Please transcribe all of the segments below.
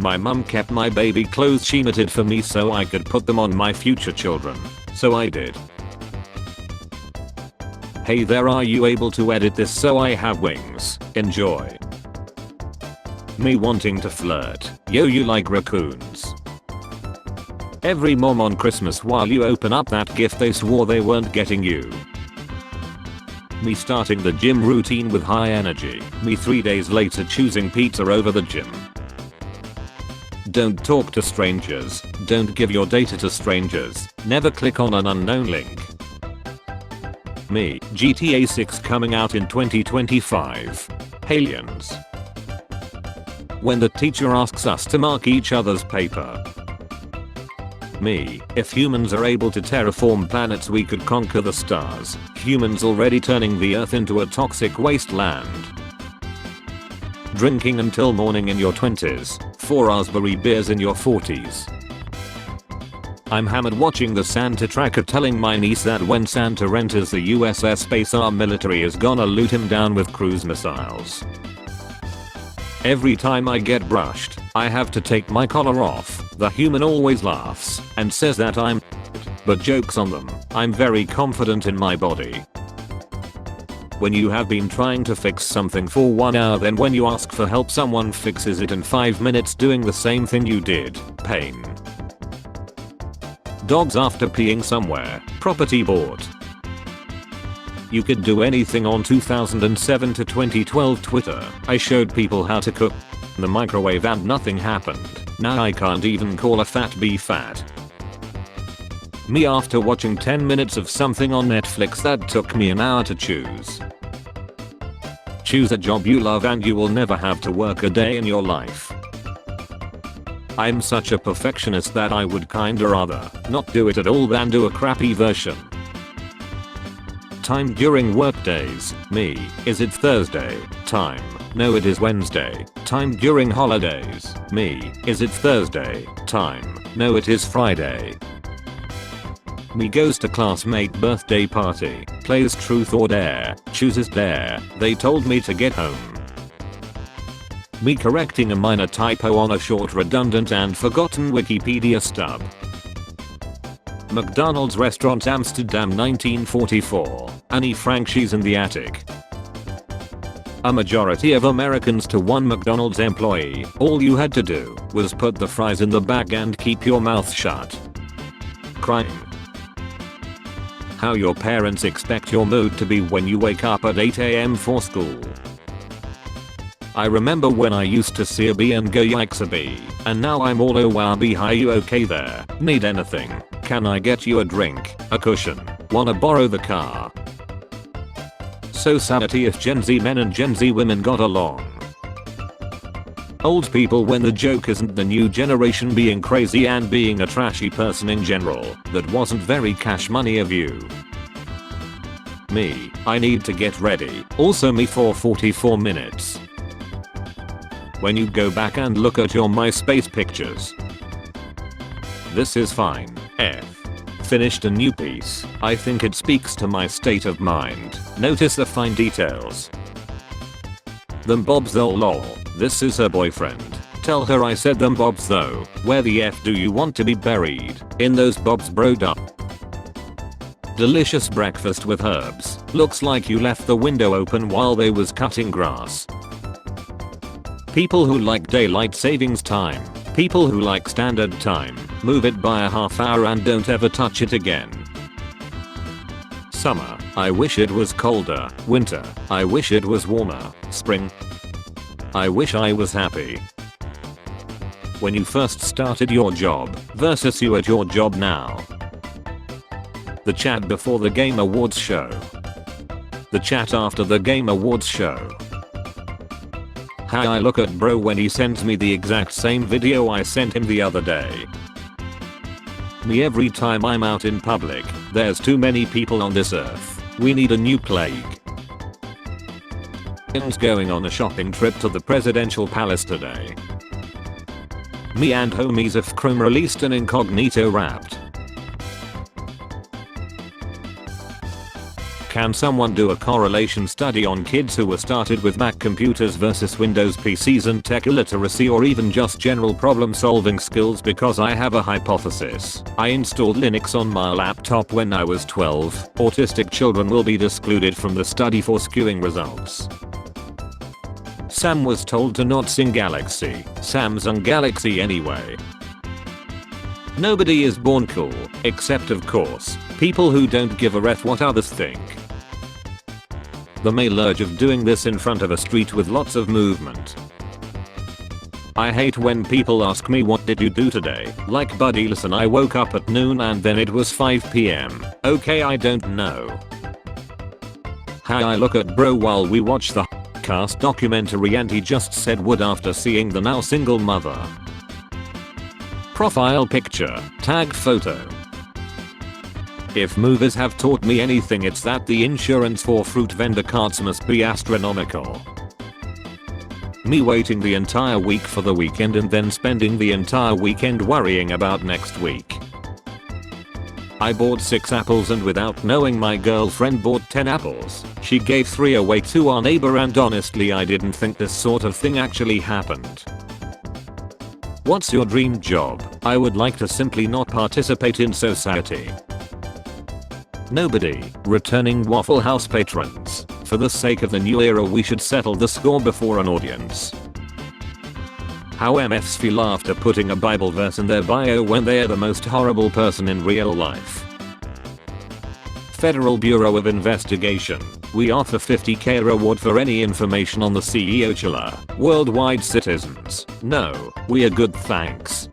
My mum kept my baby clothes she knitted for me so I could put them on my future children. So I did. Hey there, are you able to edit this so I have wings? Enjoy. Me wanting to flirt. Yo, you like raccoons? Every mom on Christmas while you open up that gift they swore they weren't getting you. Me starting the gym routine with high energy. Me 3 days later choosing pizza over the gym. Don't talk to strangers. Don't give your data to strangers. Never click on an unknown link. Me, GTA 6 coming out in 2025. Aliens. When the teacher asks us to mark each other's paper. Me, if humans are able to terraform planets we could conquer the stars. Humans already turning the earth into a toxic wasteland. Drinking until morning in your 20s, 4 raspberry beers in your 40s. I'm hammered watching the Santa tracker telling my niece that when Santa enters the USS space our military is gonna loot him down with cruise missiles. Every time I get brushed, I have to take my collar off. The human always laughs and says that I'm but jokes on them. I'm very confident in my body. When you have been trying to fix something for 1 hour, then when you ask for help someone fixes it in 5 minutes doing the same thing you did. Pain. Dogs after peeing somewhere. Property bought. You could do anything on 2007 to 2012 Twitter. I showed people how to cook in the microwave and nothing happened. Now I can't even call a fat bee fat. Me after watching 10 minutes of something on Netflix that took me an hour to choose. Choose a job you love and you will never have to work a day in your life. I'm such a perfectionist that I would kinda rather not do it at all than do a crappy version. Time during work days. Me, is it Thursday? Time. No, it is Wednesday. Time during holidays. Me, is it Thursday? Time. No, it is Friday. Me goes to classmate birthday party, plays truth or dare, chooses dare, they told me to get home. Me correcting a minor typo on a short, redundant and forgotten Wikipedia stub. McDonald's restaurant Amsterdam 1944, Annie Frank, she's in the attic. A majority of Americans to one McDonald's employee, all you had to do was put the fries in the bag and keep your mouth shut. Crying. How your parents expect your mood to be when you wake up at 8 AM for school. I remember when I used to see a bee and go yikes a bee, and now I'm all oh wow bee, hi, you okay there? Need anything? Can I get you a drink? A cushion? Wanna borrow the car? So sanity if Gen Z men and Gen Z women got along. Old people when the joke isn't the new generation being crazy and being a trashy person in general, that wasn't very cash money of you. Me, I need to get ready, also me for 44 minutes. When you go back and look at your MySpace pictures. This is fine. F. Finished a new piece. I think it speaks to my state of mind. Notice the fine details. Them bobs though lol. This is her boyfriend. Tell her I said them bobs though. Where the F do you want to be buried? In those bobs broed up. Delicious breakfast with herbs. Looks like you left the window open while they was cutting grass. People who like daylight savings time. People who like standard time. Move it by a half hour and don't ever touch it again. Summer. I wish it was colder. Winter. I wish it was warmer. Spring. I wish I was happy. When you first started your job versus you at your job now. The chat before the Game Awards show. The chat after the Game Awards show. How I look at bro when he sends me the exact same video I sent him the other day. Me every time I'm out in public. There's too many people on this earth. We need a new plague. Going on a shopping trip to the presidential palace today. Me and homies of Chrome released an incognito wrapped Can someone do a correlation study on kids who were started with Mac computers versus Windows PCs and tech illiteracy, or even just general problem solving skills? Because I have a hypothesis. I installed Linux on my laptop when I was 12. Autistic children will be excluded from the study for skewing results. Sam was told to not sing Galaxy. Samsung Galaxy anyway. Nobody is born cool, except of course, people who don't give a ref what others think. The male urge of doing this in front of a street with lots of movement. I hate when people ask me what did you do today, like buddy listen, I woke up at noon and then it was 5 PM. Okay, I don't know. How I look at bro while we watch the cast documentary and he just said would after seeing the now single mother. Profile picture, tag photo. If movies have taught me anything, it's that the insurance for fruit vendor carts must be astronomical. Me waiting the entire week for the weekend and then spending the entire weekend worrying about next week. I bought 6 apples and without knowing my girlfriend bought 10 apples. She gave 3 away to our neighbor and honestly I didn't think this sort of thing actually happened. What's your dream job? I would like to simply not participate in society. Nobody. Returning Waffle House patrons. For the sake of the new era we should settle the score before an audience. How MFs feel after putting a Bible verse in their bio when they are the most horrible person in real life. Federal Bureau of Investigation. We offer $50,000 reward for any information on the CEO chiller. Worldwide citizens. No, we are good thanks.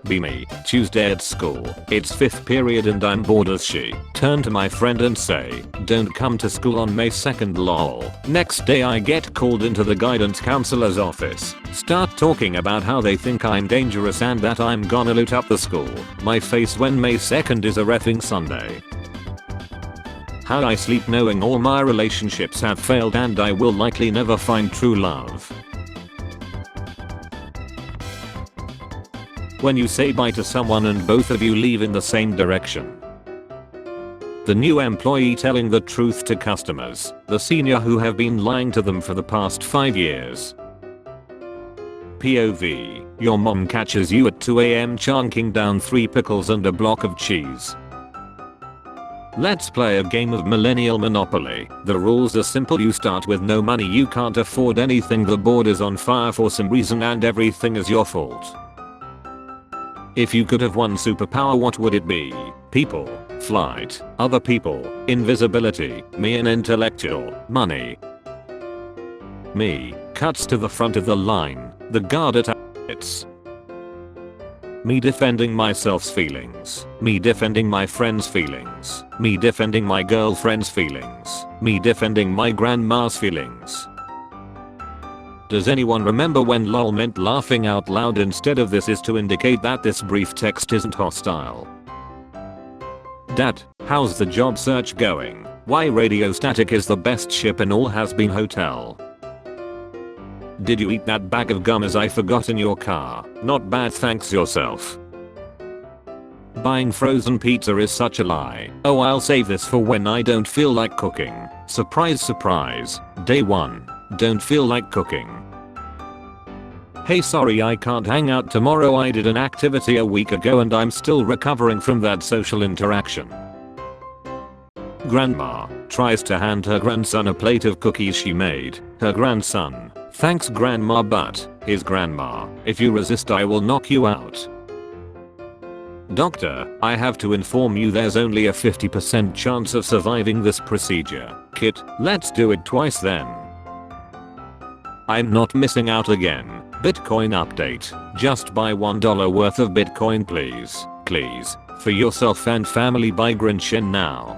Be me. Tuesday at school. It's 5th period and I'm bored as she. Turn to my friend and say, don't come to school on May 2nd lol. Next day I get called into the guidance counselor's office. Start talking about how they think I'm dangerous and that I'm gonna loot up the school. My face when May 2nd is a reffing Sunday. How I sleep knowing all my relationships have failed and I will likely never find true love. When you say bye to someone and both of you leave in the same direction. The new employee telling the truth to customers. The senior who have been lying to them for the past 5 years. POV. Your mom catches you at 2 AM chunking down 3 pickles and a block of cheese. Let's play a game of Millennial Monopoly. The rules are simple. You start with no money, you can't afford anything, the board is on fire for some reason and everything is your fault. If you could have one superpower, what would it be? People, flight, other people, invisibility, me an intellectual, money. Me, cuts to the front of the line, the guard at it's. Me defending myself's feelings. Me defending my friend's feelings. Me defending my girlfriend's feelings. Me defending my grandma's feelings. Does anyone remember when lol meant laughing out loud instead of this is to indicate that this brief text isn't hostile? Dad, how's the job search going? Why Radio Static is the best ship in all has-been hotel. Did you eat that bag of gum as I forgot in your car? Not bad, thanks yourself. Buying frozen pizza is such a lie. Oh, I'll save this for when I don't feel like cooking. Surprise surprise. Day 1. Don't feel like cooking. Hey, sorry I can't hang out tomorrow. I did an activity a week ago and I'm still recovering from that social interaction. Grandma tries to hand her grandson a plate of cookies she made. Her grandson, thanks grandma, but his grandma, if you resist I will knock you out. Doctor, I have to inform you there's only a 50% chance of surviving this procedure. Kit, let's do it twice then. I'm not missing out again. Bitcoin update. Just buy $1 worth of Bitcoin please. Please. For yourself and family, buy Grinchin now.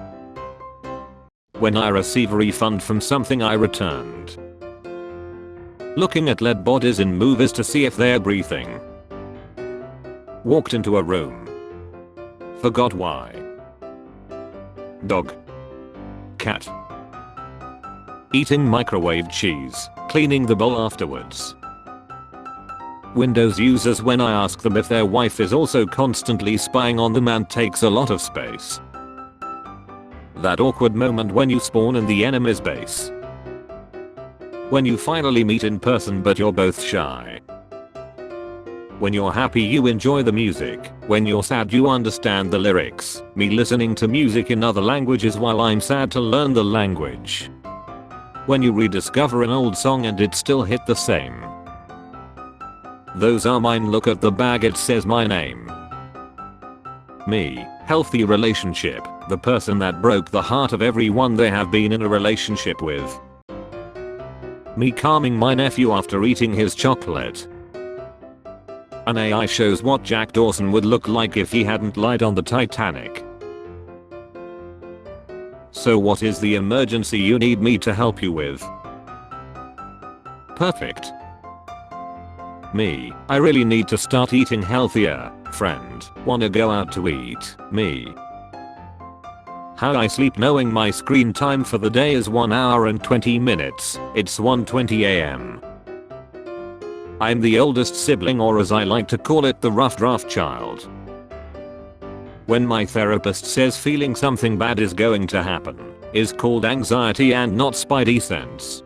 When I receive a refund from something I returned. Looking at lead bodies in movies to see if they're breathing. Walked into a room. Forgot why. Dog. Cat. Eating microwave cheese. Cleaning the bowl afterwards. Windows users when I ask them if their wife is also constantly spying on them and takes a lot of space. That awkward moment when you spawn in the enemy's base. When you finally meet in person but you're both shy. When you're happy you enjoy the music, when you're sad you understand the lyrics, me listening to music in other languages while I'm sad to learn the language. When you rediscover an old song and it still hit the same. Those are mine, look at the bag, it says my name. Me, healthy relationship, the person that broke the heart of everyone they have been in a relationship with. Me calming my nephew after eating his chocolate. An AI shows what Jack Dawson would look like if he hadn't lied on the Titanic. So what is the emergency you need me to help you with? Perfect. Me, I really need to start eating healthier. Friend, wanna go out to eat? Me. How I sleep knowing my screen time for the day is 1 hour and 20 minutes. It's 1:20 AM. I'm the oldest sibling, or as I like to call it, the rough draft child. When my therapist says feeling something bad is going to happen, is called anxiety and not spidey sense.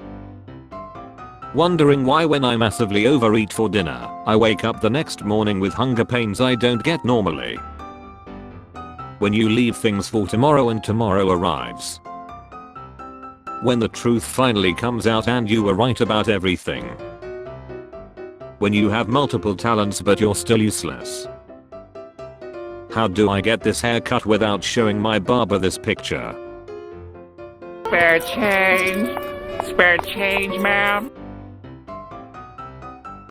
Wondering why when I massively overeat for dinner, I wake up the next morning with hunger pains I don't get normally. When you leave things for tomorrow and tomorrow arrives. When the truth finally comes out and you were right about everything. When you have multiple talents but you're still useless. How do I get this haircut without showing my barber this picture? Spare change. Spare change, ma'am.